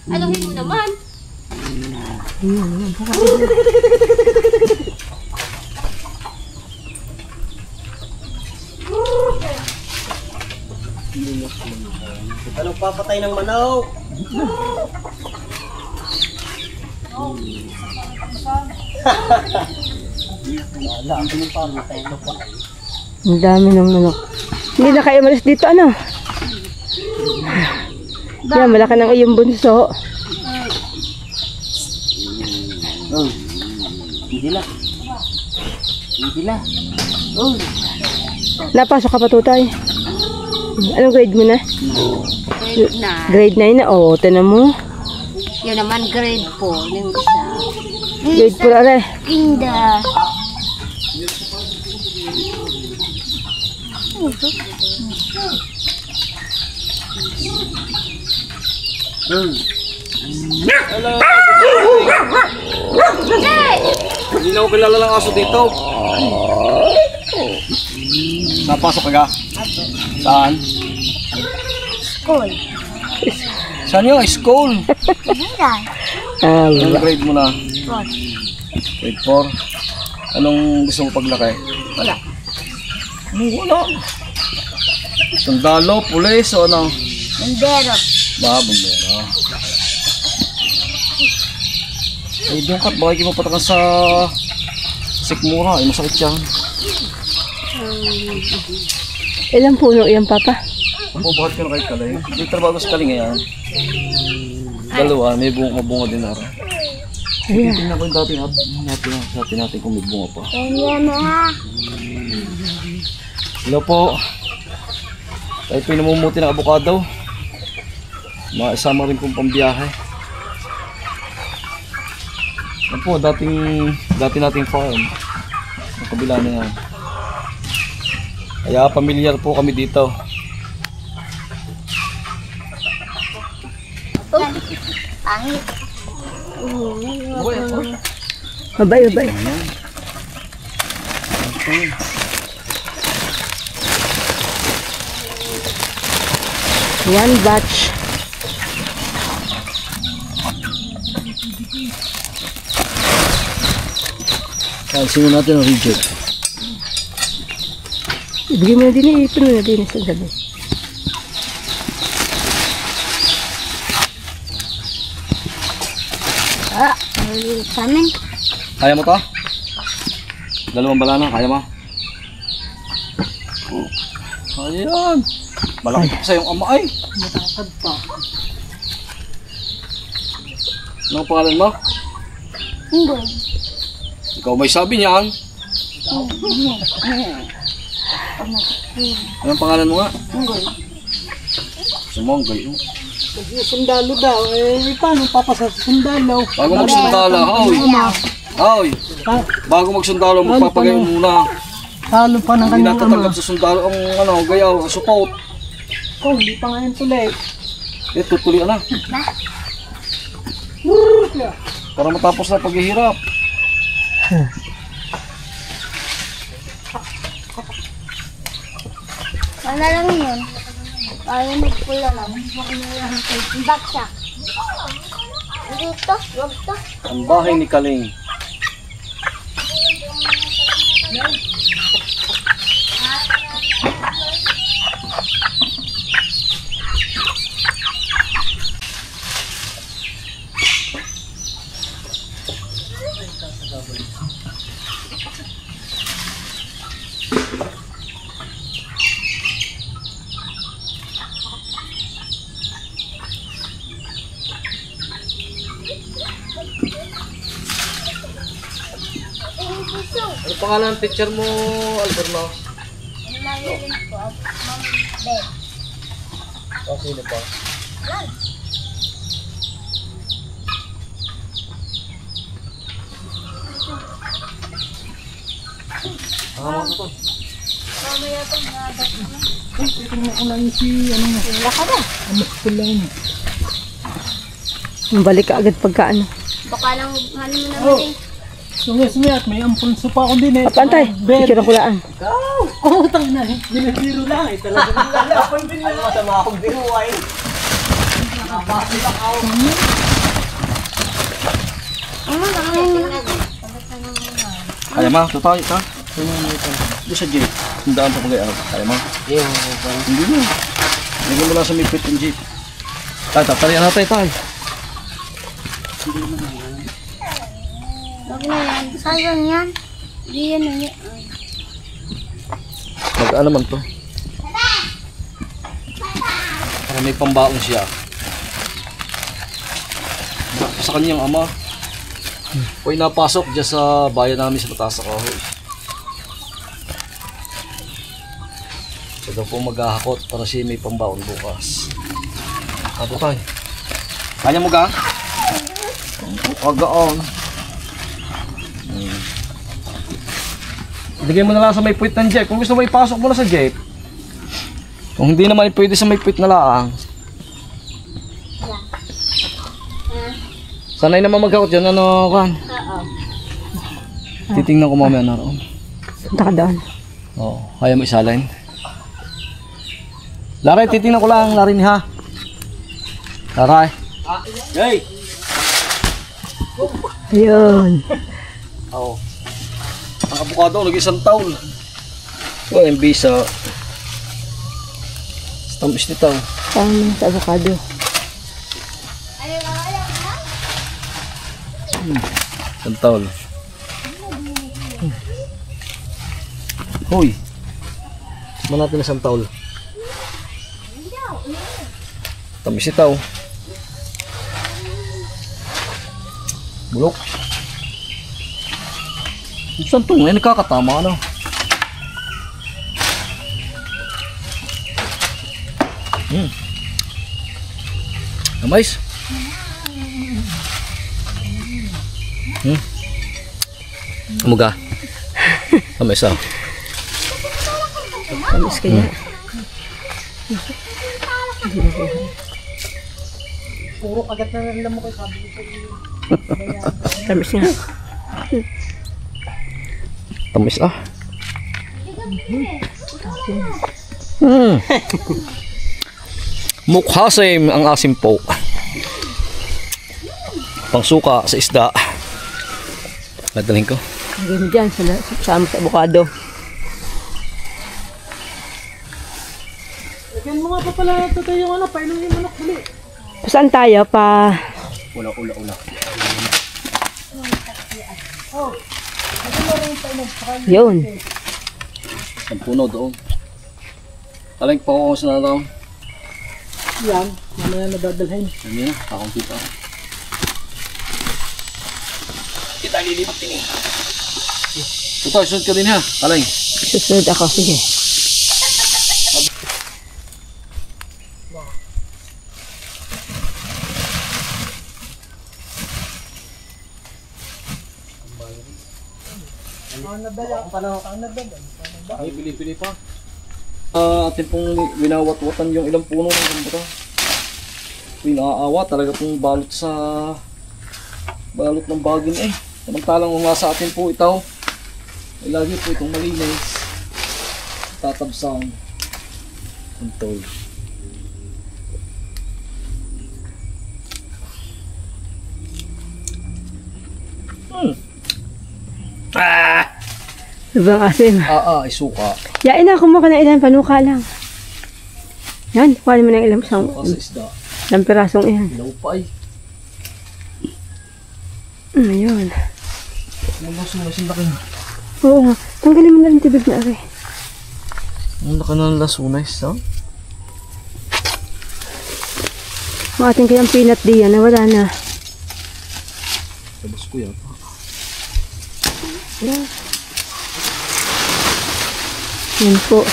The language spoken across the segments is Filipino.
Anuhin mo naman. Anong papatay ng manok? Ang dami ng manok. Hindi na kayo malis dito, ano? Yan, malaki ng iyong bunso. Oh, hindi lang. Hindi lang. Oh. Napasok ka pa, Tutay? Anong grade mo na? Grade 9. Grade 9 na? Oo, tinan mo. Yun naman grade 4. Yung isa. Grade 4, are. Kinda. Hello. Hindi na ako kilala ng aso dito. Napasok ka? Saan? School. Saan yung school? Anong grade mo na? Grade 4. Anong gusto mo paglaki? Wala. Wala. Sundalo, pulis o ano? Bandero. Bombero. Eh, doon ka, baka mo patakan sa sikmura. Ay, masakit yan. Ilang puno yan, Papa? Ako, bakit ka na kahit kaling? May trabaho sa kaling ngayon. Dalawa, may bunga din na rin. Tingnan ko yung dati natin kung may bunga pa. Hello po. Tayo po yung namumuti ng abukado. Maisama rin pong pambiyahe. Yan po, dati nating farm. Ang kabila na yan. Kaya pamilyar po kami dito. Pangit. Babay. One batch. Kalsin natin ang reject. Ibigay mo na din, ipin mo na din sa gabi. Samin. Kaya mo to? Dalawang balana, kaya mo? Ayan. Malaki pa sa iyong ama ay. Matakad pa. Anong pangalan mo? Hindi. Ikaw may sabi niyan. Anong pangalan mo nga? Hindi. Sumonggay. Sundalo daw, eh paano papasa sa sundalo? Bago magsundalo, hoy. Bago magsundalo, magpapagayon muna. Talo pa ng Hindi kanyang ama. natatanggap sa sundalo ang gayaw, ang support. Oh, hindi pa ngayon tuloy. Eh, tutuloy na. Para matapos na paghihirap. Wala lang yun. Ayaw magpula lang. Baksak. Dito, wag to. Ang bahay ni Kaling. Ano pangalan ng teacher mo, Alberno? Marilyn po. Ma'am Beth. O, sino pa? Ah, ano to? Mamaya pang nadat naman. Ito mo ko lang si, ano nga. Wala ka ba? Amak ko lang. Balik ka agad pagka ano. Baka lang ano mo naman Oh. eh. Sumiyat, may ampulso pa ako din eh. Pantay, picture ko lang. Oo, tang na. Binibiro lang eh. Talaga nilalapan din nila. Masama akong biruay. Ano lang yun? Kaya ma, tutay ka. Doon sa jeep. Tandaan pa pag-ayaw. Kaya ma. Hindi na. Hindi mo lang sa may pit yung jeep. Tayo, tatalian natin tayo. Huwag na yan. Sayang yan. Hindi yan na yan. Mag-ano man to. Para may pambaon siya. Sa kanyang ama. Hoy, napasok dyan sa bayan namin sa Pataas sa Kahoy. Siya daw po maghahakot para siya may pambaon bukas. Ato tayo. Kanya mo ga? Pagaon. Ilagay mo na lang sa may puwit ng jeep. Kung gusto mo ipasok mo na sa jeep. Kung hindi naman pwede sa may puwit na laang. Sanay naman maghakot dyan. Ano kan? Oo. Titingnan ko mamaya na roon. Punta ka doon. Oo. Kaya mo isalin. Laray, titingnan ko lang. Larin ha. Laray. Hey! Ayun. Oo. Ang abukado, nag-isang taon. So, yung bisa. Stampis nito. Tama sa avocado. Isang taon. Hoy. Saan natin isang taon? Tamis ito. Bulok. Saan ito? Ngayon nakakatama ano? Namais. Amuga. Namais ah. Tamis kaya. Puro kagat na nila mo kayo sabi ko. Tamis nga. Tamis ah. Mukha same ang asim po. Pangsuka sa isda. Nadalhin ko. Ganyan dyan, sama sa avocado. Lagyan mo nga pa pala ito tayo yung ano, painom yung manok huli. Saan tayo pa? Ula. Yun. Ang puno doon. Aling pa ako sa naraw. Yan, mamaya nadadalhin. Ano yan? Akong kita. Kita lilibot din eh. Ito, sunod ka din ha. Aling. Susunod ako. Sige. Ay, pili-pili pa. Atin pong winawat-watan yung ilang puno ng rambutan. Pinaawa talaga pong balot ng bagin eh. Samantalang umasa atin po ito. Ay lagi po itong malinis. Tatabsang. Antol. Ibang asim. Isuka. Yain na, kumuha ka ng ilan. Panuka lang. Yan, kuha mo ng ilang Suka sa isda. isang pirasong yan. Ilaw pa ay. Ayun. Malas yung laki. Oo nga. Tanggalin mo na rin tibig na ari. Ang laki ng lasunas ha? Ang ating kayang peanut diyan na wala na. Sabas ko yata. Yan. Yan po.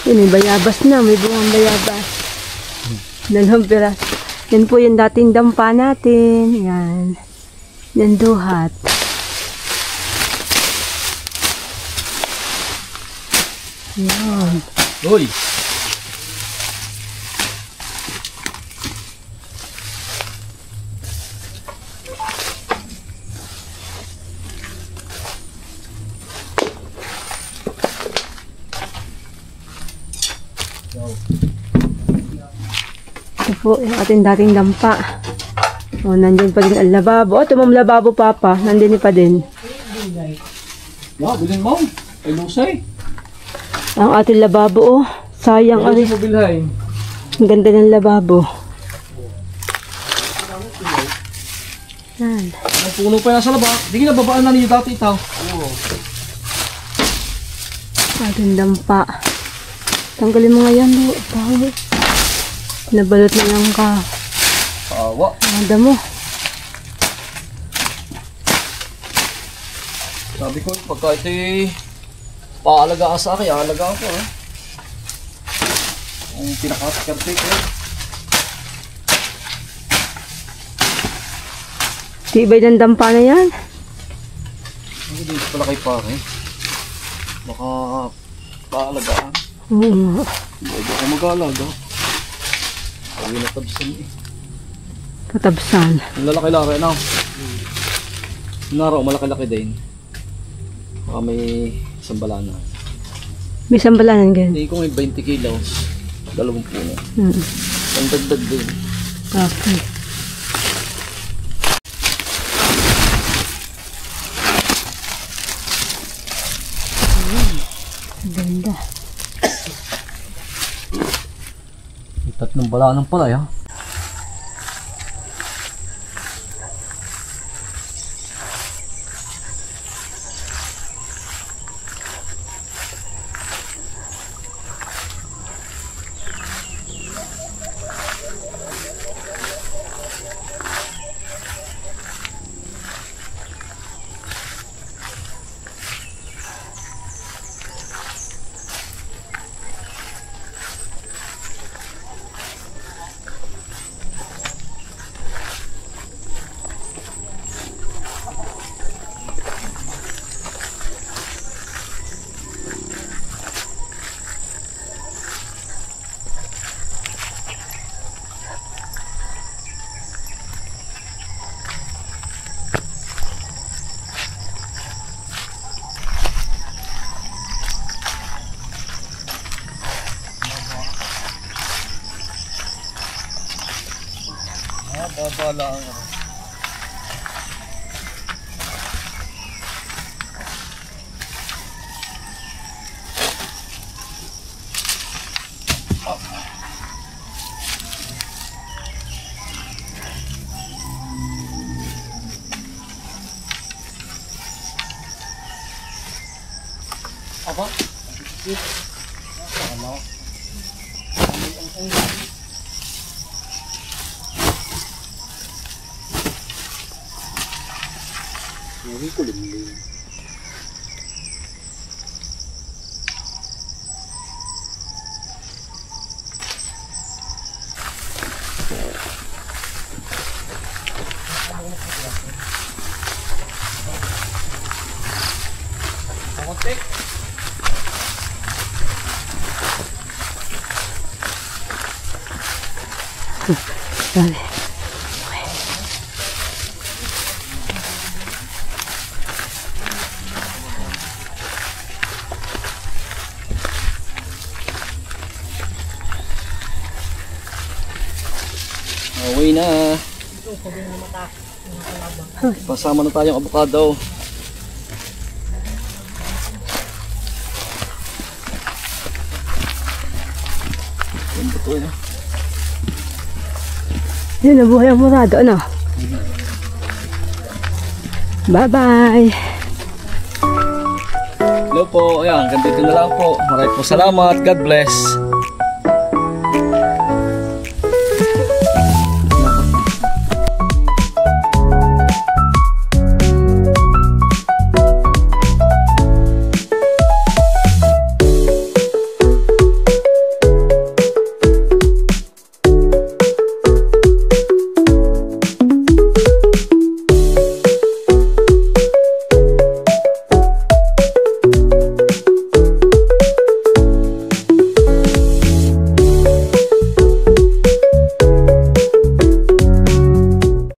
Yan, may bayabas na. May bungang bayabas. Dalawang piraso. Yan po yung dating dampa natin. Yan. Yan duhat. Yan. Uy! Ito po yung ating dating dampa. O, nandyan pa din ang lababo. O, ito mong lababo, Papa. Nandyan pa din. Wow, bilhin mo. Ay, lusay. Ang ating lababo, oh. Sayang, Ay, ari. mo bilhin. Ang ganda ng lababo. Yan. Ang puno pa yan sa laba. Di ginababaan na ninyo dati ito. Ating dampa. Tanggalin mo ngayon, oh. Baho. Nabalot na lang ka. Awa. Nada mo. Sabi ko, pagka ito'y paalagaan sa akin, aalagaan ko eh. Ang pinaka-skarte ko eh. Tibay ng dampa na yan. Hindi dito pala kay pare. Baka paalagaan. Oo nga. Hindi ako mag-aalaga. Sabi na tabsan eh. Katabsan. Ang lalaki-laki na. Naraw, malaki-laki din. Baka may sambalana. May sambalanan ganyan. Hindi ko may 20 kilos. 20 puno. Ang dagdag din. Okay. Ganda. May 3 balanang pala ya. Babala ang apa? Ini kulit. Dali. Uwi na. Pasama na tayong avocado. Yan ba ito eh? Yun, nabuhay ang murado, ano? Bye-bye! Hello po, ayan, ganito na lang po. Maraming po salamat. God bless.